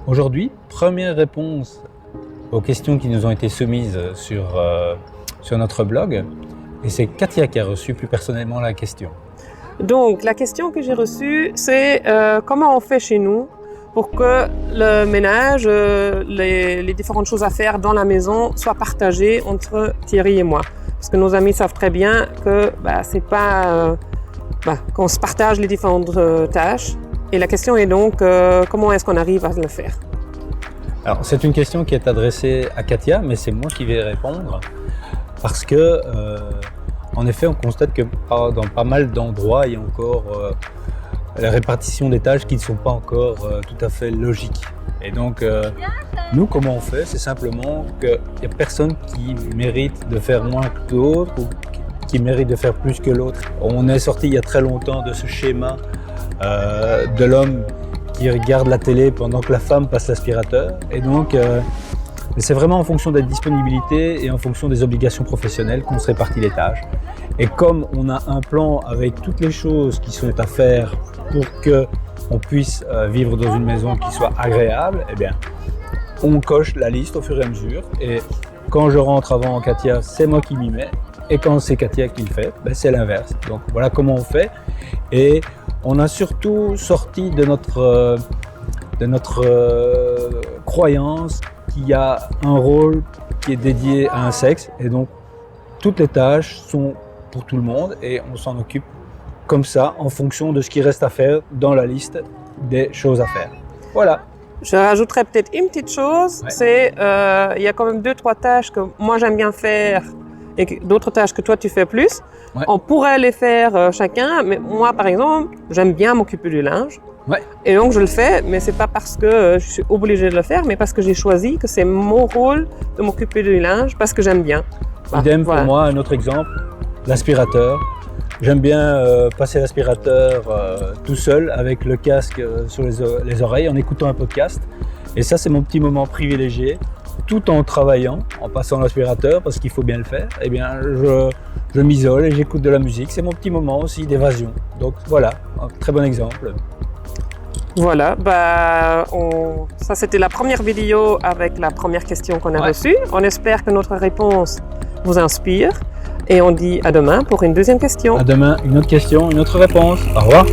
Aujourd'hui, première réponse aux questions qui nous ont été soumises sur notre blog. Et c'est Katia qui a reçu plus personnellement la question. Donc, la question que j'ai reçue, c'est comment on fait chez nous pour que le ménage, les différentes choses à faire dans la maison soient partagées entre Thierry et moi. Parce que nos amis savent très bien que c'est pas qu'on se partage les différentes tâches. Et la question est donc comment est-ce qu'on arrive à le faire? Alors, c'est une question qui est adressée à Katia, mais c'est moi qui vais répondre. Parce que, en effet, on constate que dans pas mal d'endroits, il y a encore la répartition des tâches qui ne sont pas encore tout à fait logiques. Et donc, nous, comment on fait? C'est simplement qu'il n'y a personne qui mérite de faire moins que l'autre ou qui mérite de faire plus que l'autre. On est sorti il y a très longtemps de ce schéma de l'homme qui regarde la télé pendant que la femme passe l'aspirateur. Et donc, c'est vraiment en fonction des disponibilités et en fonction des obligations professionnelles qu'on se répartit les tâches. Et comme on a un plan avec toutes les choses qui sont à faire pour qu'on puisse vivre dans une maison qui soit agréable, eh bien, on coche la liste au fur et à mesure. Et quand je rentre avant Katia, c'est moi qui m'y mets. Et quand c'est Katia qui le fait, c'est l'inverse. Donc voilà comment on fait. Et on a surtout sorti de notre croyance qu'il y a un rôle qui est dédié à un sexe. Et donc toutes les tâches sont pour tout le monde et on s'en occupe comme ça en fonction de ce qui reste à faire dans la liste des choses à faire. Voilà. Je rajouterais peut-être une petite chose, c'est il y a quand même 2-3 tâches que moi j'aime bien faire et d'autres tâches que toi tu fais plus. Ouais. On pourrait les faire chacun, mais moi par exemple, j'aime bien m'occuper du linge. Ouais. Et donc je le fais, mais c'est pas parce que je suis obligée de le faire, mais parce que j'ai choisi que c'est mon rôle de m'occuper du linge parce que j'aime bien. Idem pour moi, un autre exemple, l'aspirateur. J'aime bien passer l'aspirateur tout seul avec le casque sur les oreilles en écoutant un podcast. Et ça, c'est mon petit moment privilégié. Tout en travaillant, en passant l'aspirateur, parce qu'il faut bien le faire, eh bien, je m'isole et j'écoute de la musique. C'est mon petit moment aussi d'évasion. Donc voilà, un très bon exemple. Voilà, ça c'était la première vidéo avec la première question qu'on a reçue. On espère que notre réponse vous inspire. Et on dit à demain pour une deuxième question. À demain, une autre question, une autre réponse. Au revoir.